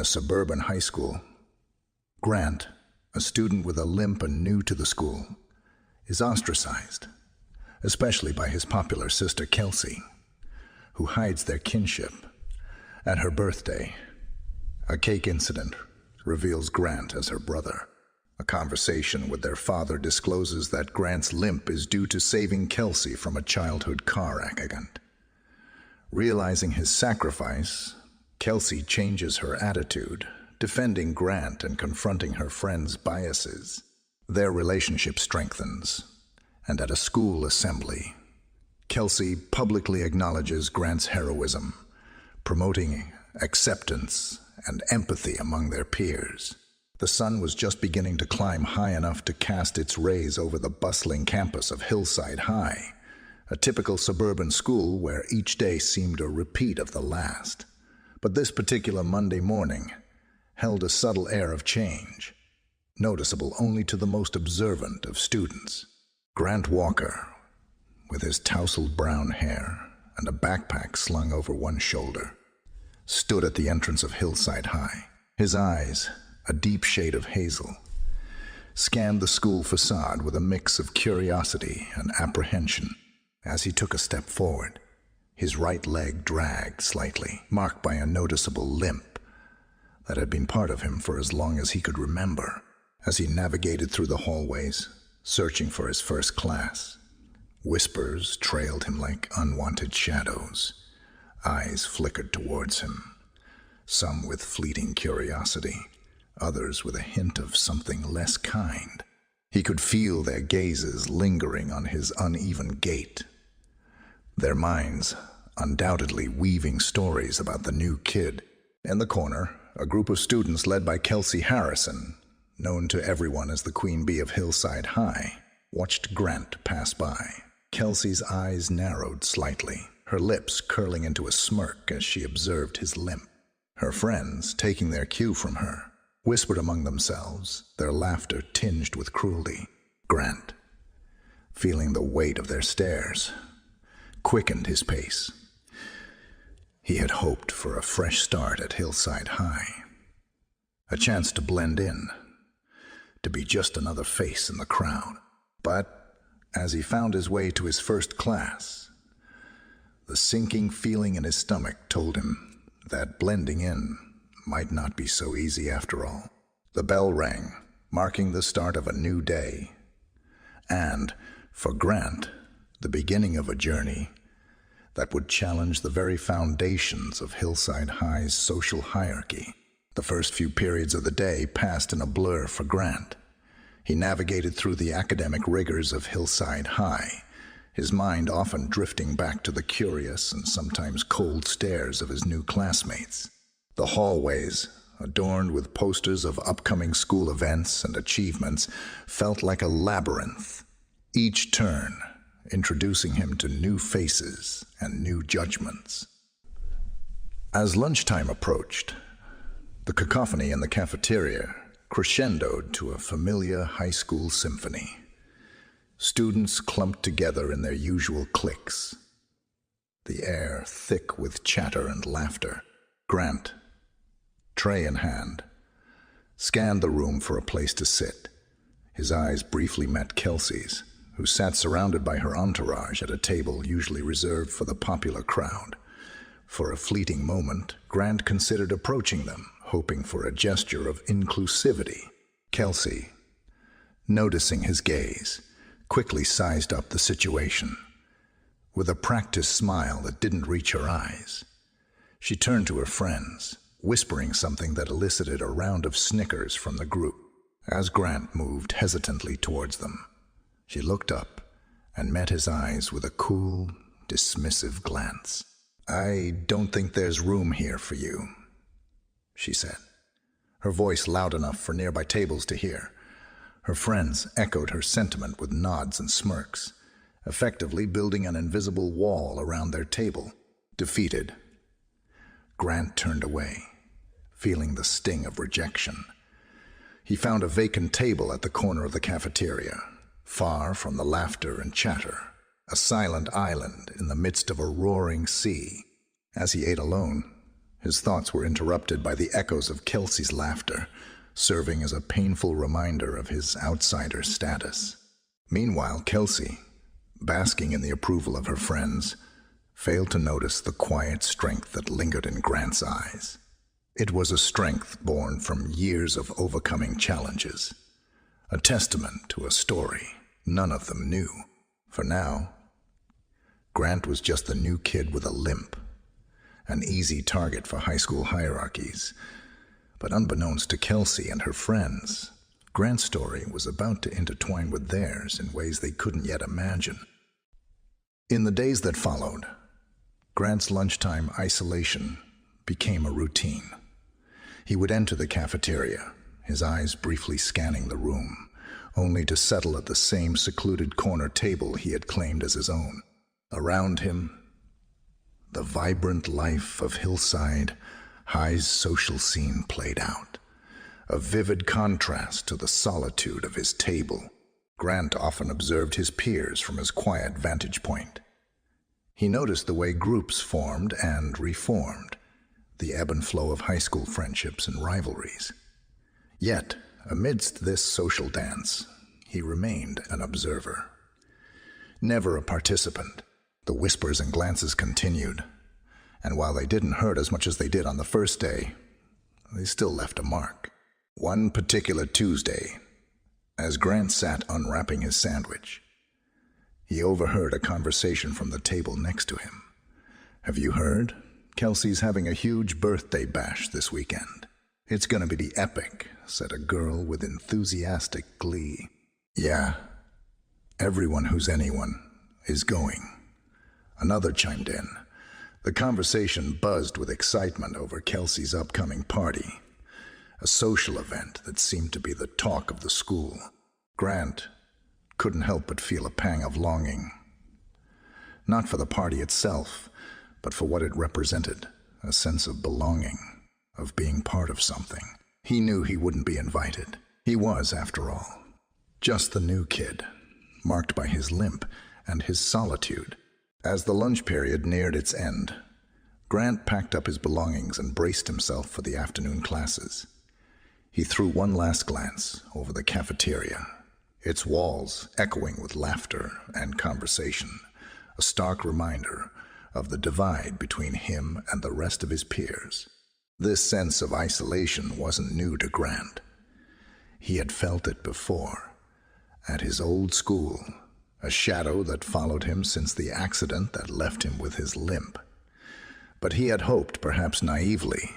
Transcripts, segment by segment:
a suburban high school, Grant, a student with a limp and new to the school, is ostracized, especially by his popular sister Kelsey, who hides their kinship. At her birthday, a cake incident reveals Grant as her brother. A conversation with their father discloses that Grant's limp is due to saving Kelsey from a childhood car accident. Realizing his sacrifice, Kelsey changes her attitude, defending Grant and confronting her friend's biases. Their relationship strengthens, and at a school assembly, Kelsey publicly acknowledges Grant's heroism, promoting acceptance and empathy among their peers. The sun was just beginning to climb high enough to cast its rays over the bustling campus of Hillside High, a typical suburban school where each day seemed a repeat of the last. But this particular Monday morning held a subtle air of change, noticeable only to the most observant of students. Grant Walker, with his tousled brown hair and a backpack slung over one shoulder, stood at the entrance of Hillside High. His eyes, a deep shade of hazel, scanned the school facade with a mix of curiosity and apprehension. As he took a step forward, his right leg dragged slightly, marked by a noticeable limp that had been part of him for as long as he could remember. As he navigated through the hallways, searching for his first class, whispers trailed him like unwanted shadows. Eyes flickered towards him, some with fleeting curiosity, others with a hint of something less kind. He could feel their gazes lingering on his uneven gait, their minds undoubtedly weaving stories about the new kid. In the corner, a group of students led by Kelsey Harrison, known to everyone as the Queen Bee of Hillside High, watched Grant pass by. Kelsey's eyes narrowed slightly, her lips curling into a smirk as she observed his limp. Her friends, taking their cue from her, whispered among themselves, their laughter tinged with cruelty. Grant, feeling the weight of their stares, quickened his pace. He had hoped for a fresh start at Hillside High, a chance to blend in, to be just another face in the crowd. But as he found his way to his first class, the sinking feeling in his stomach told him that blending in might not be so easy after all. The bell rang, marking the start of a new day, and, for Grant, the beginning of a journey that would challenge the very foundations of Hillside High's social hierarchy. The first few periods of the day passed in a blur for Grant. He navigated through the academic rigors of Hillside High, his mind often drifting back to the curious and sometimes cold stares of his new classmates. The hallways, adorned with posters of upcoming school events and achievements, felt like a labyrinth, each turn introducing him to new faces and new judgments. As lunchtime approached, the cacophony in the cafeteria crescendoed to a familiar high school symphony. Students clumped together in their usual cliques, the air thick with chatter and laughter. Grant, tray in hand, scanned the room for a place to sit. His eyes briefly met Kelsey's, who sat surrounded by her entourage at a table usually reserved for the popular crowd. For a fleeting moment, Grant considered approaching them, hoping for a gesture of inclusivity. Kelsey, noticing his gaze, quickly sized up the situation. With a practiced smile that didn't reach her eyes, she turned to her friends, whispering something that elicited a round of snickers from the group. As Grant moved hesitantly towards them, she looked up and met his eyes with a cool, dismissive glance. "I don't think there's room here for you," she said, her voice loud enough for nearby tables to hear. Her friends echoed her sentiment with nods and smirks, effectively building an invisible wall around their table. Defeated, Grant turned away, feeling the sting of rejection. He found a vacant table at the corner of the cafeteria, far from the laughter and chatter, a silent island in the midst of a roaring sea. As he ate alone, His thoughts were interrupted by the echoes of Kelsey's laughter, serving as a painful reminder of his outsider status. Meanwhile, Kelsey, basking in the approval of her friends, failed to notice the quiet strength that lingered in Grant's eyes. It was a strength born from years of overcoming challenges, a testament to a story none of them knew. For now, Grant was just the new kid with a limp, an easy target for high school hierarchies. But unbeknownst to Kelsey and her friends, Grant's story was about to intertwine with theirs in ways they couldn't yet imagine. In the days that followed, Grant's lunchtime isolation became a routine. He would enter the cafeteria, his eyes briefly scanning the room, only to settle at the same secluded corner table he had claimed as his own. Around him, the vibrant life of Hillside High's social scene played out, a vivid contrast to the solitude of his table. Grant often observed his peers from his quiet vantage point. He noticed the way groups formed and reformed, the ebb and flow of high school friendships and rivalries. Yet, amidst this social dance, he remained an observer. Never a participant, the whispers and glances continued, and while they didn't hurt as much as they did on the first day, they still left a mark. One particular Tuesday, as Grant sat unwrapping his sandwich, he overheard a conversation from the table next to him. "Have you heard? Kelsey's having a huge birthday bash this weekend. It's gonna be epic," said a girl with enthusiastic glee. "Yeah, everyone who's anyone is going," another chimed in. The conversation buzzed with excitement over Kelsey's upcoming party, a social event that seemed to be the talk of the school. Grant couldn't help but feel a pang of longing, not for the party itself, but for what it represented, a sense of belonging, of being part of something. He knew he wouldn't be invited. He was, after all, just the new kid, marked by his limp and his solitude. As the lunch period neared its end, Grant packed up his belongings and braced himself for the afternoon classes. He threw one last glance over the cafeteria, its walls echoing with laughter and conversation, a stark reminder of the divide between him and the rest of his peers. This sense of isolation wasn't new to Grant. He had felt it before, at his old school, a shadow that followed him since the accident that left him with his limp. But he had hoped, perhaps naively,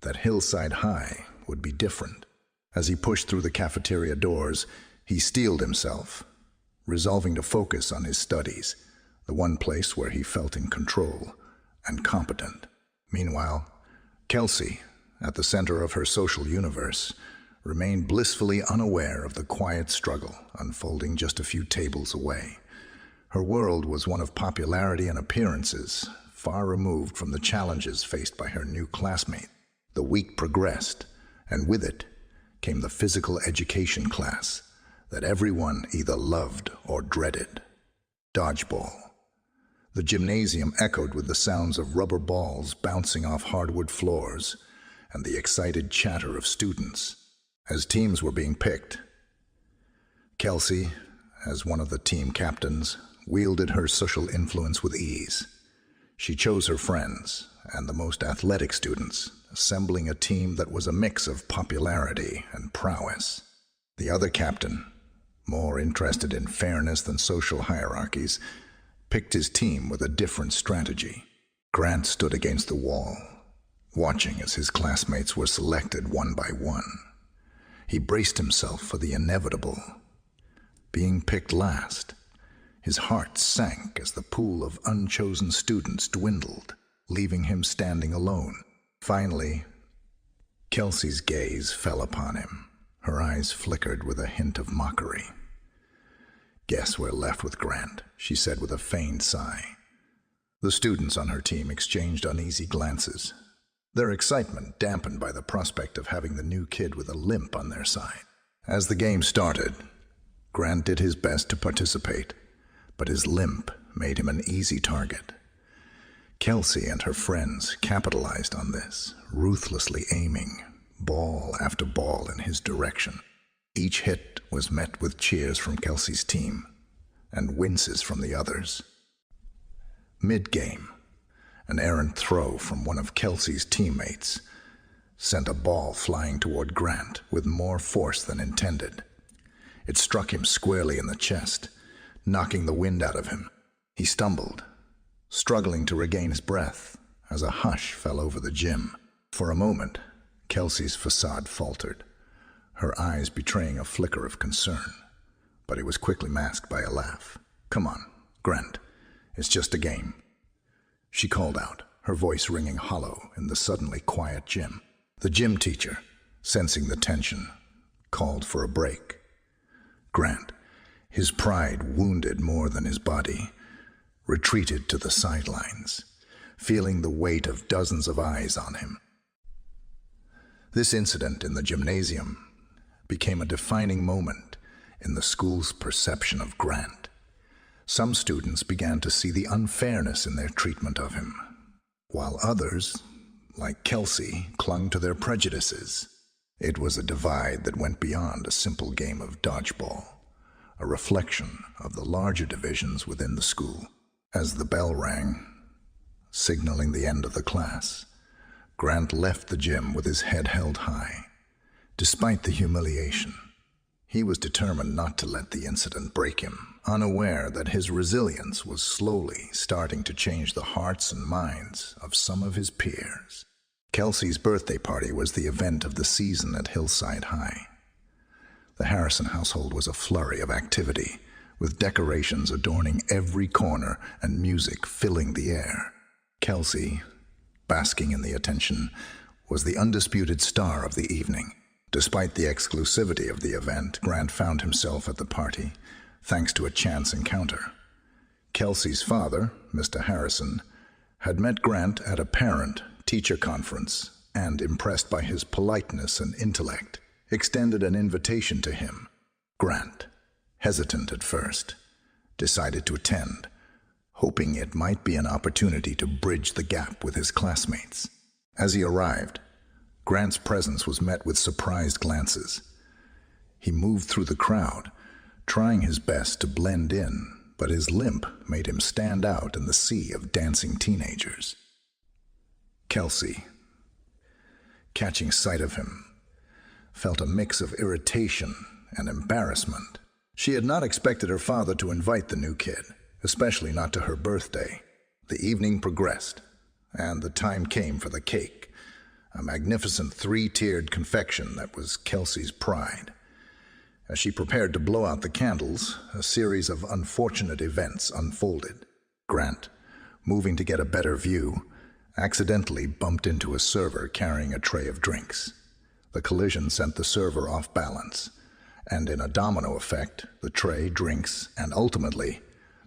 that Hillside High would be different. As he pushed through the cafeteria doors, he steeled himself, resolving to focus on his studies, the one place where he felt in control and competent. Meanwhile, Kelsey, at the center of her social universe, remained blissfully unaware of the quiet struggle unfolding just a few tables away. Her world was one of popularity and appearances, far removed from the challenges faced by her new classmate. The week progressed, and with it came the physical education class that everyone either loved or dreaded, dodgeball. The gymnasium echoed with the sounds of rubber balls bouncing off hardwood floors and the excited chatter of students. As teams were being picked, Kelsey, as one of the team captains, wielded her social influence with ease. She chose her friends and the most athletic students, assembling a team that was a mix of popularity and prowess. The other captain, more interested in fairness than social hierarchies, picked his team with a different strategy. Grant stood against the wall, watching as his classmates were selected one by one. He braced himself for the inevitable. Being picked last, his heart sank as the pool of unchosen students dwindled, leaving him standing alone. Finally, Kelsey's gaze fell upon him. Her eyes flickered with a hint of mockery. "Guess we're left with Grant," she said with a feigned sigh. The students on her team exchanged uneasy glances, their excitement dampened by the prospect of having the new kid with a limp on their side. As the game started, Grant did his best to participate, but his limp made him an easy target. Kelsey and her friends capitalized on this, ruthlessly aiming ball after ball in his direction. Each hit was met with cheers from Kelsey's team and winces from the others. Mid-game, an errant throw from one of Kelsey's teammates sent a ball flying toward Grant with more force than intended. It struck him squarely in the chest, knocking the wind out of him. He stumbled, struggling to regain his breath as a hush fell over the gym. For a moment, Kelsey's facade faltered, her eyes betraying a flicker of concern, but it was quickly masked by a laugh. "Come on, Grant. It's just a game," she called out, her voice ringing hollow in the suddenly quiet gym. The gym teacher, sensing the tension, called for a break. Grant, his pride wounded more than his body, retreated to the sidelines, feeling the weight of dozens of eyes on him. This incident in the gymnasium became a defining moment in the school's perception of Grant. Some students began to see the unfairness in their treatment of him, while others, like Kelsey, clung to their prejudices. It was a divide that went beyond a simple game of dodgeball, a reflection of the larger divisions within the school. As the bell rang, signaling the end of the class, Grant left the gym with his head held high. Despite the humiliation, he was determined not to let the incident break him, unaware that his resilience was slowly starting to change the hearts and minds of some of his peers. Kelsey's birthday party was the event of the season at Hillside High. The Harrison household was a flurry of activity, with decorations adorning every corner and music filling the air. Kelsey, basking in the attention, was the undisputed star of the evening. Despite the exclusivity of the event, Grant found himself at the party, thanks to a chance encounter. Kelsey's father, Mr. Harrison, had met Grant at a parent-teacher conference and, impressed by his politeness and intellect, extended an invitation to him. Grant, hesitant at first, decided to attend, hoping it might be an opportunity to bridge the gap with his classmates. As he arrived, Grant's presence was met with surprised glances. He moved through the crowd, trying his best to blend in, but his limp made him stand out in the sea of dancing teenagers. Kelsey, catching sight of him, felt a mix of irritation and embarrassment. She had not expected her father to invite the new kid, especially not to her birthday. The evening progressed, and the time came for the cake, a magnificent three-tiered confection that was Kelsey's pride. As she prepared to blow out the candles, a series of unfortunate events unfolded. Grant, moving to get a better view, accidentally bumped into a server carrying a tray of drinks. The collision sent the server off balance, and in a domino effect, the tray, drinks, and ultimately,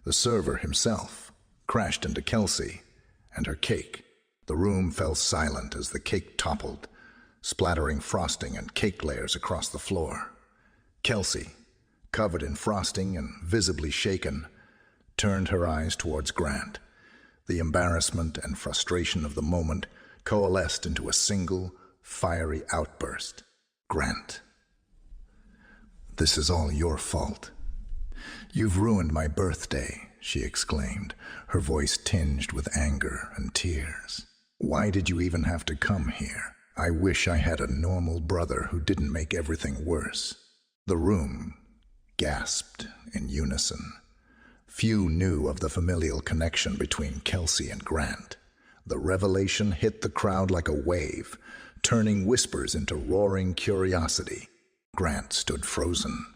the server himself crashed into Kelsey and her cake. The room fell silent as the cake toppled, splattering frosting and cake layers across the floor. Kelsey, covered in frosting and visibly shaken, turned her eyes towards Grant. The embarrassment and frustration of the moment coalesced into a single, fiery outburst. "Grant, this is all your fault. You've ruined my birthday," she exclaimed, her voice tinged with anger and tears. "Why did you even have to come here? I wish I had a normal brother who didn't make everything worse." The room gasped in unison. Few knew of the familial connection between Kelsey and Grant. The revelation hit the crowd like a wave, turning whispers into roaring curiosity. Grant stood frozen,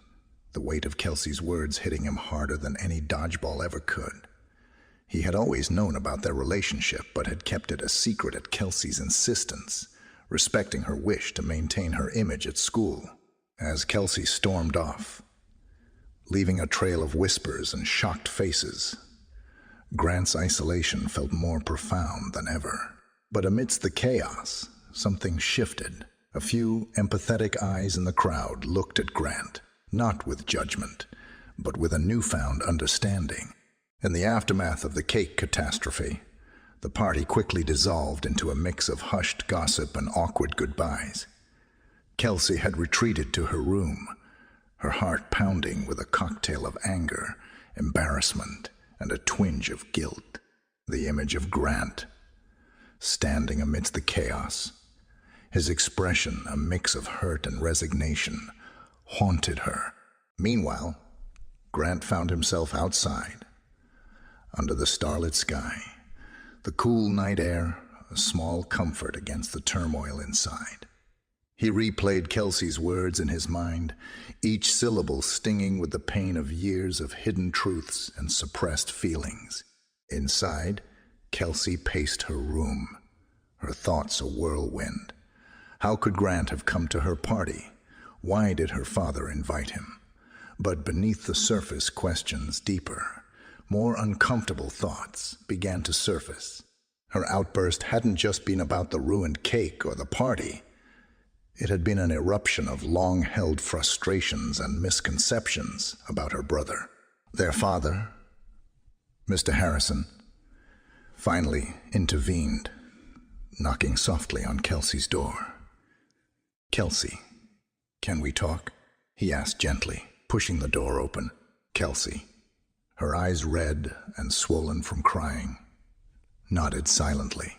the weight of Kelsey's words hitting him harder than any dodgeball ever could. He had always known about their relationship, but had kept it a secret at Kelsey's insistence, respecting her wish to maintain her image at school. As Kelsey stormed off, leaving a trail of whispers and shocked faces, Grant's isolation felt more profound than ever. But amidst the chaos, something shifted. A few empathetic eyes in the crowd looked at Grant, not with judgment, but with a newfound understanding. In the aftermath of the cake catastrophe, The party quickly dissolved into a mix of hushed gossip and awkward goodbyes. Kelsey had retreated to her room, her heart pounding with a cocktail of anger, embarrassment, and a twinge of guilt. The image of Grant, standing amidst the chaos, his expression a mix of hurt and resignation, haunted her. Meanwhile, Grant found himself outside, under the starlit sky, the cool night air a small comfort against the turmoil inside. He replayed Kelsey's words in his mind, each syllable stinging with the pain of years of hidden truths and suppressed feelings. Inside, Kelsey paced her room, her thoughts a whirlwind. How could Grant have come to her party? Why did her father invite him? But beneath the surface, questions deeper, more uncomfortable thoughts began to surface. Her outburst hadn't just been about the ruined cake or the party. It had been an eruption of long-held frustrations and misconceptions about her brother. Their father, Mr. Harrison, finally intervened, knocking softly on Kelsey's door. "Kelsey, can we talk?" he asked gently, pushing the door open. Kelsey, her eyes red and swollen from crying, nodded silently.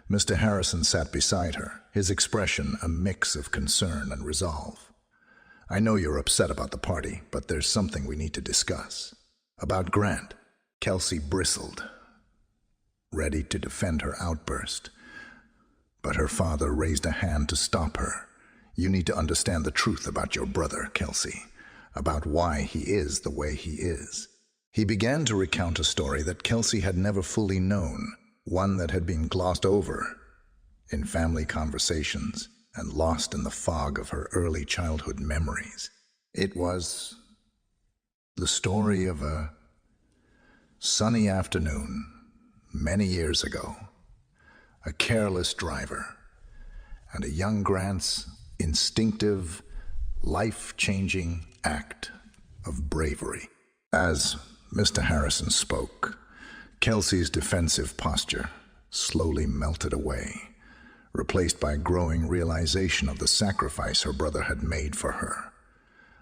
Mr. Harrison sat beside her, his expression a mix of concern and resolve. "I know you're upset about the party, but there's something we need to discuss." "About Grant?" Kelsey bristled, ready to defend her outburst. But her father raised a hand to stop her. "You need to understand the truth about your brother, Kelsey, about why he is the way he is." He began to recount a story that Kelsey had never fully known, one that had been glossed over in family conversations and lost in the fog of her early childhood memories. It was the story of a sunny afternoon many years ago, a careless driver, and a young Grant's instinctive, life-changing act of bravery. As Mr. Harrison spoke, Kelsey's defensive posture slowly melted away, replaced by a growing realization of the sacrifice her brother had made for her.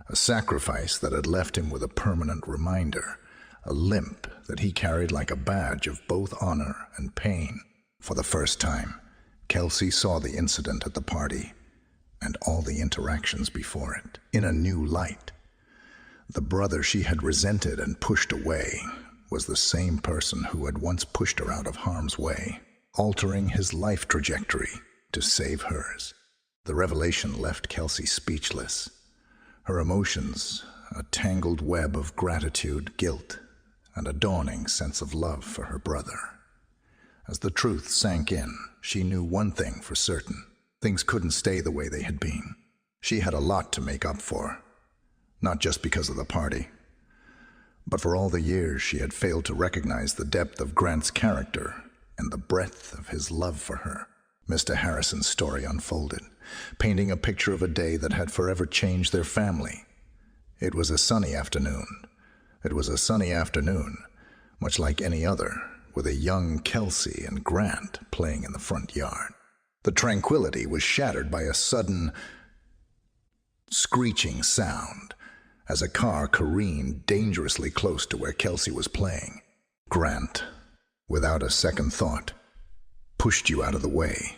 A sacrifice that had left him with a permanent reminder, a limp that he carried like a badge of both honor and pain. For the first time, Kelsey saw the incident at the party and all the interactions before it in a new light. The brother she had resented and pushed away was the same person who had once pushed her out of harm's way, altering his life trajectory to save hers. The revelation left Kelsey speechless, her emotions a tangled web of gratitude, guilt, and a dawning sense of love for her brother. As the truth sank in, she knew one thing for certain: things couldn't stay the way they had been. She had a lot to make up for, not just because of the party, but for all the years she had failed to recognize the depth of Grant's character and the breadth of his love for her. Mr. Harrison's story unfolded, painting a picture of a day that had forever changed their family. It was a sunny afternoon. It was a sunny afternoon, much like any other, with a young Kelsey and Grant playing in the front yard. The tranquility was shattered by a sudden, screeching sound as a car careened dangerously close to where Kelsey was playing. Grant, without a second thought, pushed you out of the way,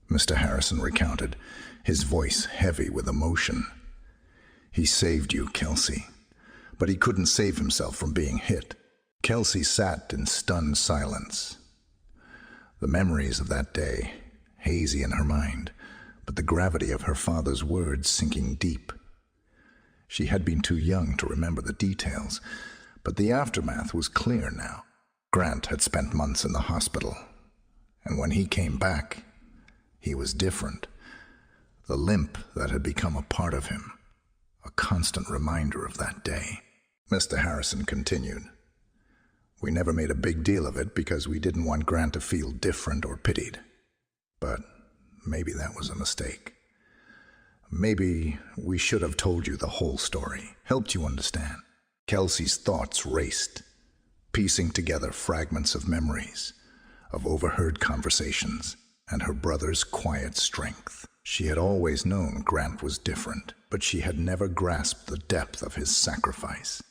Mr. Harrison recounted, his voice heavy with emotion. He saved you, Kelsey, but he couldn't save himself from being hit. Kelsey sat in stunned silence, the memories of that day hazy in her mind, but the gravity of her father's words sinking deep. She had been too young to remember the details, but the aftermath was clear now. Grant had spent months in the hospital, and when he came back, he was different. The limp that had become a part of him, a constant reminder of that day. Mr. Harrison continued, "We never made a big deal of it because we didn't want Grant to feel different or pitied. But maybe that was a mistake. Maybe we should have told you the whole story, helped you understand." Kelsey's thoughts raced, piecing together fragments of memories, of overheard conversations, and her brother's quiet strength. She had always known Grant was different, but she had never grasped the depth of his sacrifice.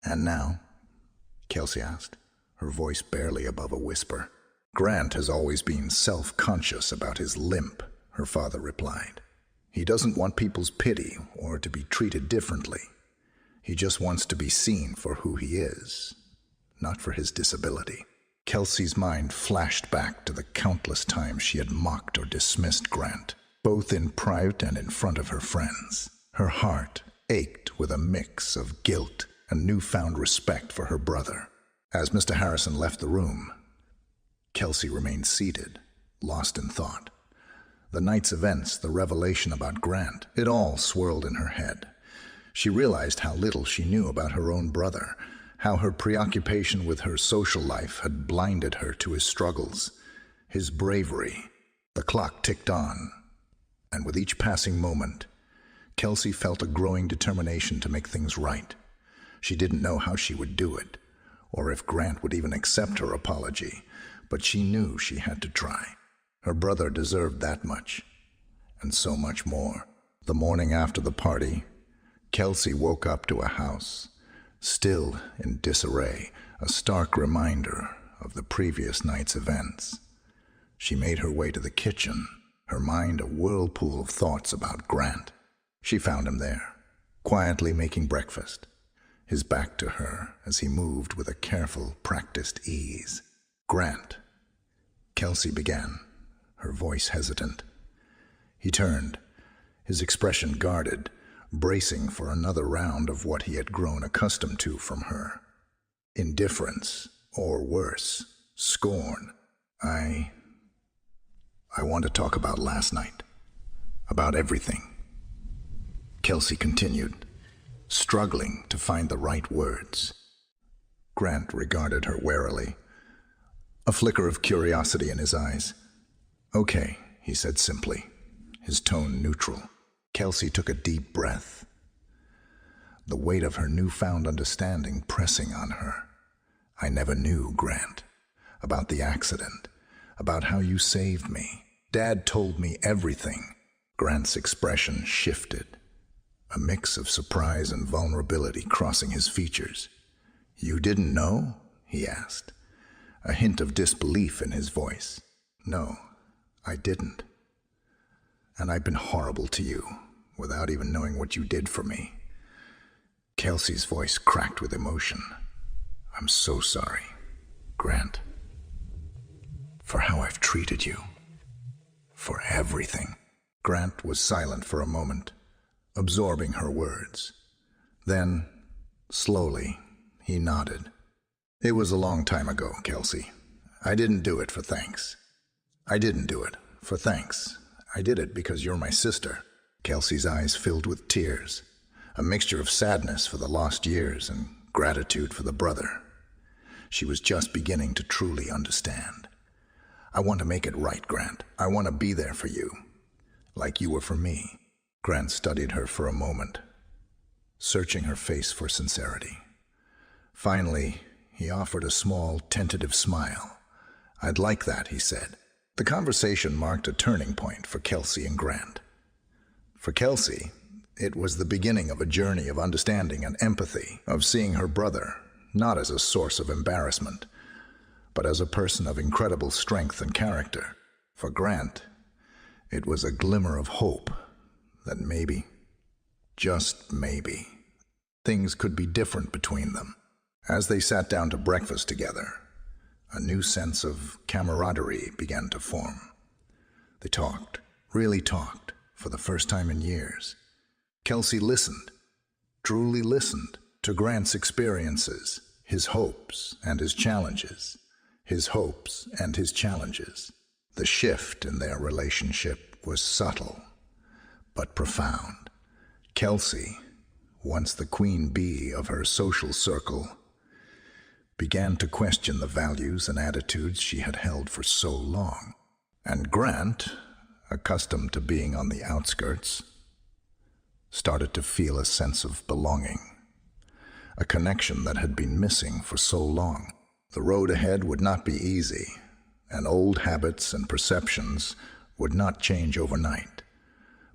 "And now?" Kelsey asked, her voice barely above a whisper. "Grant has always been self-conscious about his limp," her father replied. "He doesn't want people's pity or to be treated differently. He just wants to be seen for who he is, not for his disability." Kelsey's mind flashed back to the countless times she had mocked or dismissed Grant, both in private and in front of her friends. Her heart ached with a mix of guilt and newfound respect for her brother. As Mr. Harrison left the room, Kelsey remained seated, lost in thought. The night's events, the revelation about Grant, it all swirled in her head. She realized how little she knew about her own brother, how her preoccupation with her social life had blinded her to his struggles, his bravery. The clock ticked on, and with each passing moment, Kelsey felt a growing determination to make things right. She didn't know how she would do it, or if Grant would even accept her apology, but she knew she had to try. Her brother deserved that much, and so much more. The morning after the party, Kelsey woke up to a house still in disarray, a stark reminder of the previous night's events. She made her way to the kitchen, her mind a whirlpool of thoughts about Grant. She found him there, quietly making breakfast, his back to her as he moved with a careful, practiced ease. "Grant," Kelsey began, her voice hesitant. He turned, his expression guarded, bracing for another round of what he had grown accustomed to from her. Indifference, or worse, scorn. I want to talk about last night. About everything." Kelsey continued, struggling to find the right words. Grant regarded her warily, a flicker of curiosity in his eyes. "Okay," he said simply, his tone neutral. Kelsey took a deep breath, the weight of her newfound understanding pressing on her. "I never knew, Grant, about the accident, about how you saved me. Dad told me everything." Grant's expression shifted, a mix of surprise and vulnerability crossing his features. "You didn't know?" he asked, a hint of disbelief in his voice. "No, I didn't. And I've been horrible to you, without even knowing what you did for me." Kelsey's voice cracked with emotion. "I'm so sorry, Grant, for how I've treated you, for everything." Grant was silent for a moment, absorbing her words. Then, slowly, he nodded. "It was a long time ago, Kelsey. I didn't do it for thanks. I didn't do it for thanks. I did it because you're my sister." Kelsey's eyes filled with tears, a mixture of sadness for the lost years and gratitude for the brother. She was just beginning to truly understand. "I want to make it right, Grant. I want to be there for you, like you were for me." Grant studied her for a moment, searching her face for sincerity. Finally, he offered a small, tentative smile. "I'd like that," he said. The conversation marked a turning point for Kelsey and Grant. For Kelsey, it was the beginning of a journey of understanding and empathy, of seeing her brother not as a source of embarrassment, but as a person of incredible strength and character. For Grant, it was a glimmer of hope that maybe, just maybe, things could be different between them. As they sat down to breakfast together, a new sense of camaraderie began to form. They talked, really talked, for the first time in years. Kelsey listened, truly listened, to Grant's experiences, his hopes and his challenges, his hopes and his challenges. The shift in their relationship was subtle, but profound. Kelsey, once the queen bee of her social circle, began to question the values and attitudes she had held for so long. And Grant, accustomed to being on the outskirts, started to feel a sense of belonging, a connection that had been missing for so long. The road ahead would not be easy, and old habits and perceptions would not change overnight.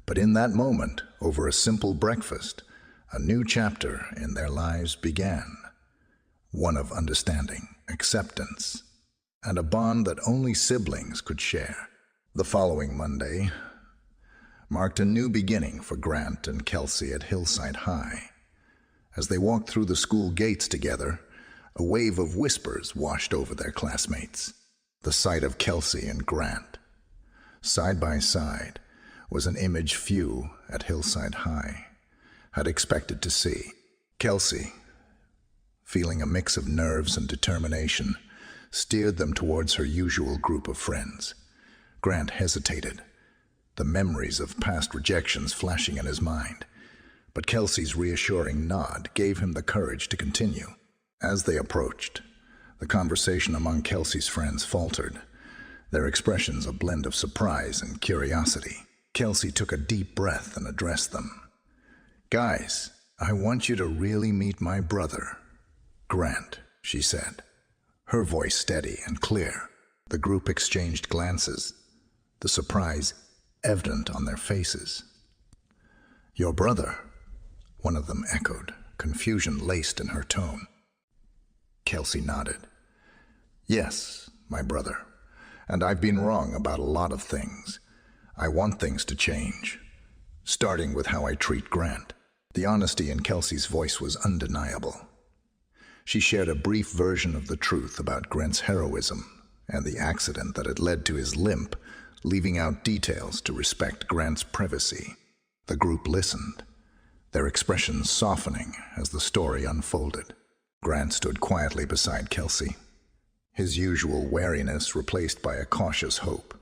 But in that moment, over a simple breakfast, a new chapter in their lives began. One of understanding, acceptance, and a bond that only siblings could share. The following Monday marked a new beginning for Grant and Kelsey at Hillside High. As they walked through the school gates together, a wave of whispers washed over their classmates. The sight of Kelsey and Grant, side by side, was an image few at Hillside High had expected to see. Kelsey, feeling a mix of nerves and determination, steered them towards her usual group of friends. Grant hesitated, the memories of past rejections flashing in his mind. But Kelsey's reassuring nod gave him the courage to continue. As they approached, the conversation among Kelsey's friends faltered, their expressions a blend of surprise and curiosity. Kelsey took a deep breath and addressed them. "Guys, I want you to really meet my brother, Grant," she said, her voice steady and clear. The group exchanged glances, the surprise evident on their faces. "Your brother?" one of them echoed, confusion laced in her tone. Kelsey nodded. "Yes, my brother. And I've been wrong about a lot of things. I want things to change, starting with how I treat Grant." The honesty in Kelsey's voice was undeniable. She shared a brief version of the truth about Grant's heroism and the accident that had led to his limp, leaving out details to respect Grant's privacy. The group listened, their expressions softening as the story unfolded. Grant stood quietly beside Kelsey, his usual wariness replaced by a cautious hope.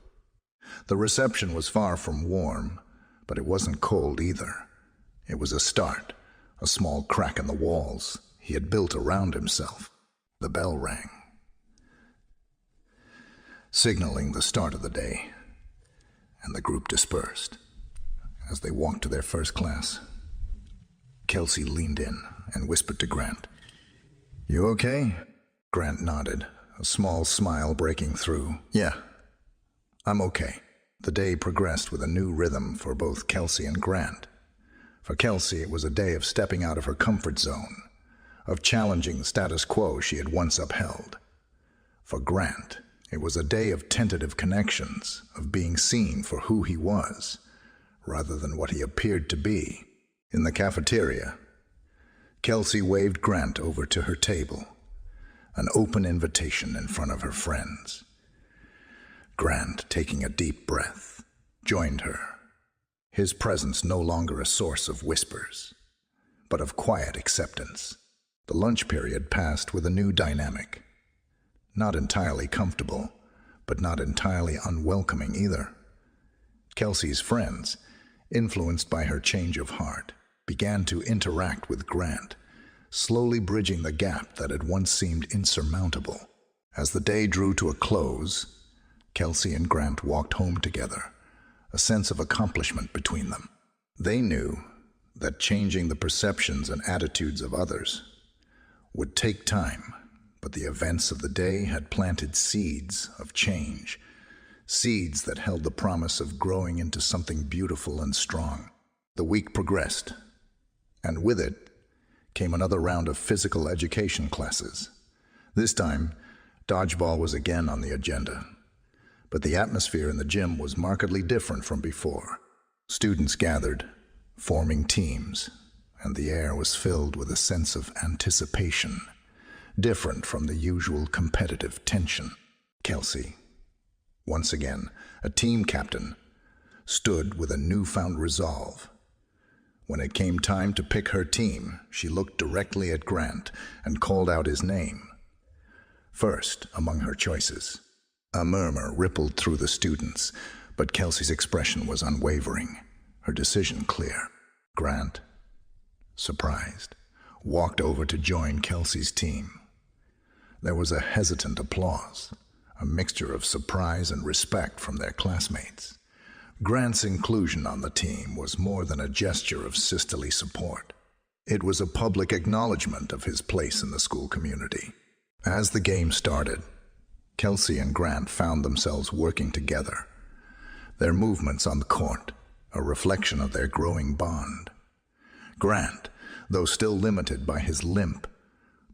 The reception was far from warm, but it wasn't cold either. It was a start, a small crack in the walls he had built around himself. The bell rang, signaling the start of the day, and the group dispersed. As they walked to their first class, Kelsey leaned in and whispered to Grant, "You okay?" Grant nodded, a small smile breaking through. "Yeah, I'm okay." The day progressed with a new rhythm for both Kelsey and Grant. For Kelsey, it was a day of stepping out of her comfort zone, of challenging the status quo she had once upheld. For Grant, it was a day of tentative connections, of being seen for who he was, rather than what he appeared to be. In the cafeteria, Kelsey waved Grant over to her table, an open invitation in front of her friends. Grant, taking a deep breath, joined her, his presence no longer a source of whispers, but of quiet acceptance. The lunch period passed with a new dynamic, not entirely comfortable, but not entirely unwelcoming either. Kelsey's friends, influenced by her change of heart, began to interact with Grant, slowly bridging the gap that had once seemed insurmountable. As the day drew to a close, Kelsey and Grant walked home together, a sense of accomplishment between them. They knew that changing the perceptions and attitudes of others would take time, but the events of the day had planted seeds of change, seeds that held the promise of growing into something beautiful and strong. The week progressed, and with it came another round of physical education classes. This time, dodgeball was again on the agenda, but the atmosphere in the gym was markedly different from before. Students gathered, forming teams, and the air was filled with a sense of anticipation, different from the usual competitive tension. Kelsey, once again a team captain, stood with a newfound resolve. When it came time to pick her team, she looked directly at Grant and called out his name. First among her choices, a murmur rippled through the students, but Kelsey's expression was unwavering, her decision clear. Grant, surprised, walked over to join Kelsey's team. There was a hesitant applause, a mixture of surprise and respect from their classmates. Grant's inclusion on the team was more than a gesture of sisterly support. It was a public acknowledgement of his place in the school community. As the game started, Kelsey and Grant found themselves working together, their movements on the court a reflection of their growing bond. Grant, though still limited by his limp,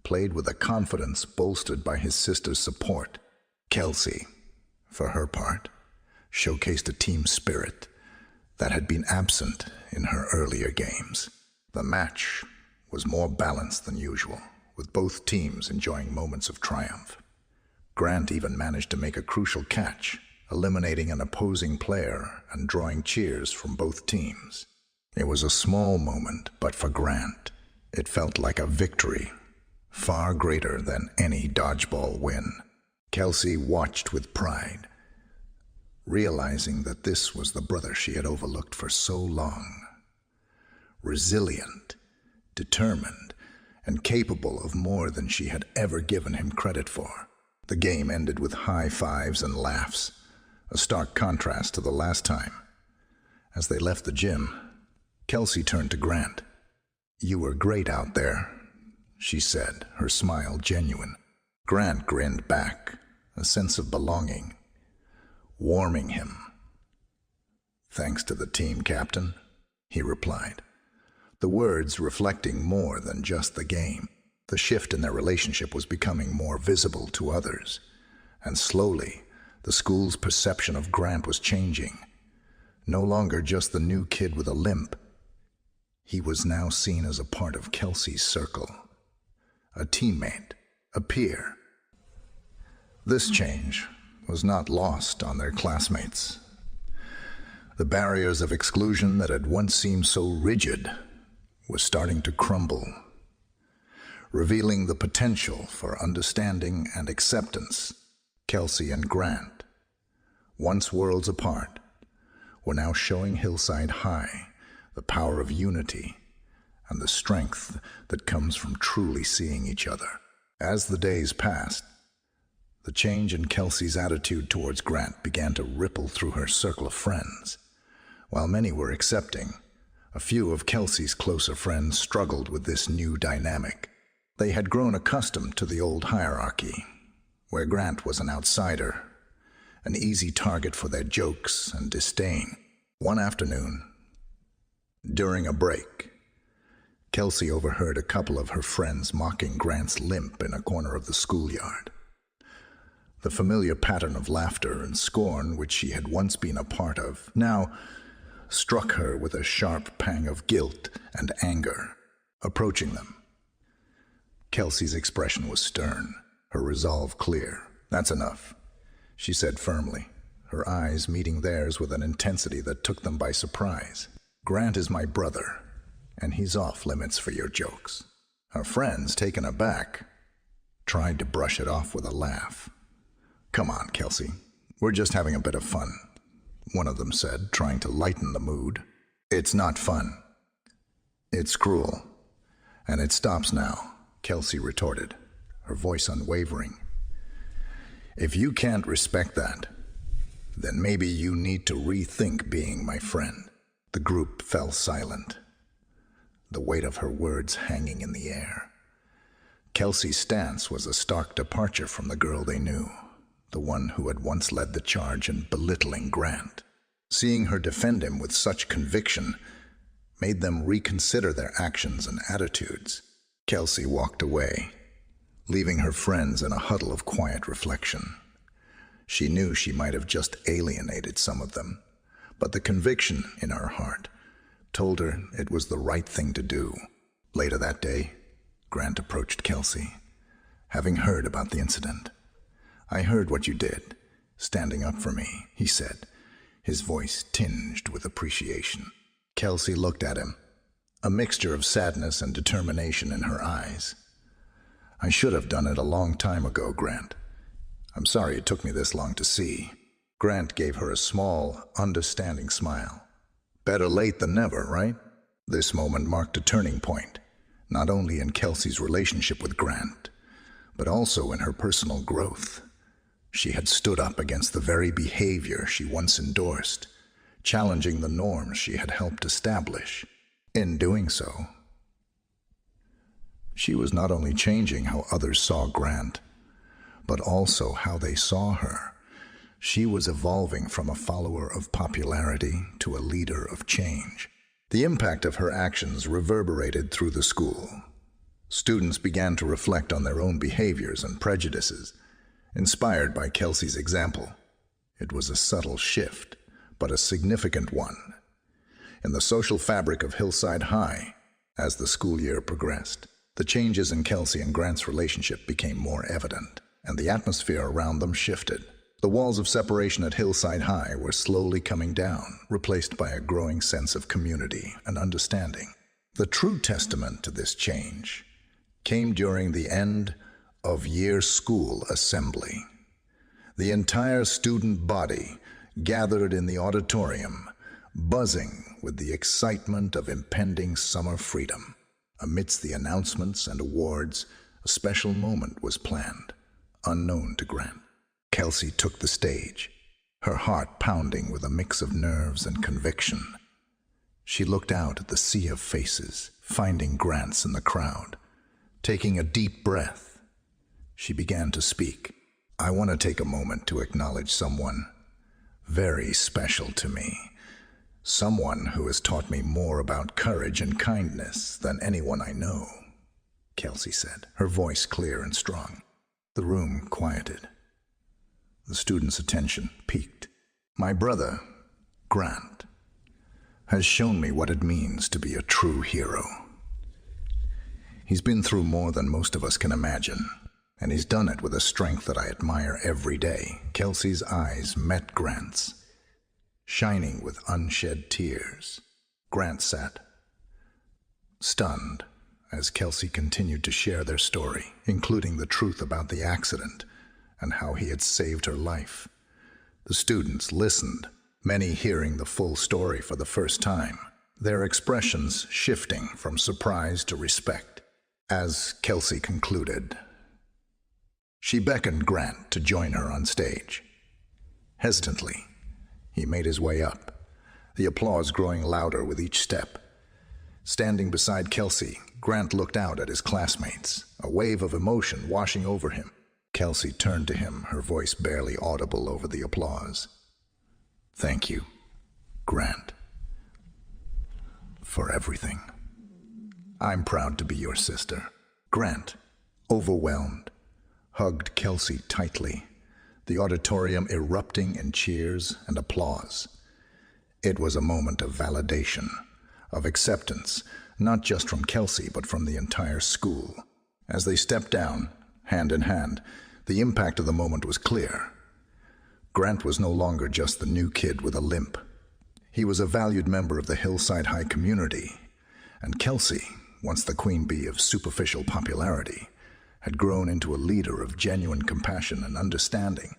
played with a confidence bolstered by his sister's support. Kelsey, for her part, showcased a team spirit that had been absent in her earlier games. The match was more balanced than usual, with both teams enjoying moments of triumph. Grant even managed to make a crucial catch, eliminating an opposing player and drawing cheers from both teams. It was a small moment, but for Grant, it felt like a victory, far greater than any dodgeball win. Kelsey watched with pride, realizing that this was the brother she had overlooked for so long. Resilient, determined, and capable of more than she had ever given him credit for. The game ended with high fives and laughs, a stark contrast to the last time. As they left the gym, Kelsey turned to Grant. "You were great out there," she said, her smile genuine. Grant grinned back, a sense of belonging warming him. "Thanks to the team, Captain," he replied, the words reflecting more than just the game. The shift in their relationship was becoming more visible to others, and slowly, the school's perception of Grant was changing. No longer just the new kid with a limp, he was now seen as a part of Kelsey's circle, a teammate, a peer. This change was not lost on their classmates. The barriers of exclusion that had once seemed so rigid were starting to crumble, revealing the potential for understanding and acceptance. Kelsey and Grant, once worlds apart, were now showing Hillside High the power of unity and the strength that comes from truly seeing each other. As the days passed, the change in Kelsey's attitude towards Grant began to ripple through her circle of friends. While many were accepting, a few of Kelsey's closer friends struggled with this new dynamic. They had grown accustomed to the old hierarchy, where Grant was an outsider, an easy target for their jokes and disdain. One afternoon, during a break, Kelsey overheard a couple of her friends mocking Grant's limp in a corner of the schoolyard. The familiar pattern of laughter and scorn which she had once been a part of now struck her with a sharp pang of guilt and anger. Approaching them, Kelsey's expression was stern, her resolve clear. "That's enough," she said firmly, her eyes meeting theirs with an intensity that took them by surprise. "Grant is my brother, and he's off limits for your jokes." Her friends, taken aback, tried to brush it off with a laugh. "Come on, Kelsey. We're just having a bit of fun," one of them said, trying to lighten the mood. "It's not fun. It's cruel. And it stops now," Kelsey retorted, her voice unwavering. "If you can't respect that, then maybe you need to rethink being my friend." The group fell silent, the weight of her words hanging in the air. Kelsey's stance was a stark departure from the girl they knew, the one who had once led the charge in belittling Grant. Seeing her defend him with such conviction made them reconsider their actions and attitudes. Kelsey walked away, leaving her friends in a huddle of quiet reflection. She knew she might have just alienated some of them, but the conviction in her heart told her it was the right thing to do. Later that day, Grant approached Kelsey, having heard about the incident. "I heard what you did, standing up for me," he said, his voice tinged with appreciation. Kelsey looked at him, a mixture of sadness and determination in her eyes. "I should have done it a long time ago, Grant. I'm sorry it took me this long to see." Grant gave her a small, understanding smile. "Better late than never, right?" This moment marked a turning point, not only in Kelsey's relationship with Grant, but also in her personal growth. She had stood up against the very behavior she once endorsed, challenging the norms she had helped establish. In doing so, she was not only changing how others saw Grant, but also how they saw her. She was evolving from a follower of popularity to a leader of change. The impact of her actions reverberated through the school. Students began to reflect on their own behaviors and prejudices, inspired by Kelsey's example. It was a subtle shift, but a significant one. In the social fabric of Hillside High, as the school year progressed, the changes in Kelsey and Grant's relationship became more evident, and the atmosphere around them shifted. The walls of separation at Hillside High were slowly coming down, replaced by a growing sense of community and understanding. The true testament to this change came during the end of year school assembly. The entire student body gathered in the auditorium, buzzing with the excitement of impending summer freedom. Amidst the announcements and awards, a special moment was planned, unknown to Grant. Kelsey took the stage, her heart pounding with a mix of nerves and conviction. She looked out at the sea of faces, finding Grant's in the crowd. Taking a deep breath, she began to speak. "I want to take a moment to acknowledge someone very special to me. Someone who has taught me more about courage and kindness than anyone I know," Kelsey said, her voice clear and strong. The room quieted. The students' attention peaked. "My brother, Grant, has shown me what it means to be a true hero. He's been through more than most of us can imagine, and he's done it with a strength that I admire every day." Kelsey's eyes met Grant's, shining with unshed tears. Grant sat, stunned, as Kelsey continued to share their story, including the truth about the accident and how he had saved her life. The students listened, many hearing the full story for the first time, their expressions shifting from surprise to respect. As Kelsey concluded, she beckoned Grant to join her on stage. Hesitantly, he made his way up, the applause growing louder with each step. Standing beside Kelsey, Grant looked out at his classmates, a wave of emotion washing over him. Kelsey turned to him, her voice barely audible over the applause. "Thank you, Grant, for everything. I'm proud to be your sister." Grant, overwhelmed, hugged Kelsey tightly, the auditorium erupting in cheers and applause. It was a moment of validation, of acceptance, not just from Kelsey but from the entire school. As they stepped down, hand in hand, the impact of the moment was clear. Grant was no longer just the new kid with a limp. He was a valued member of the Hillside High community, and Kelsey, once the queen bee of superficial popularity, had grown into a leader of genuine compassion and understanding.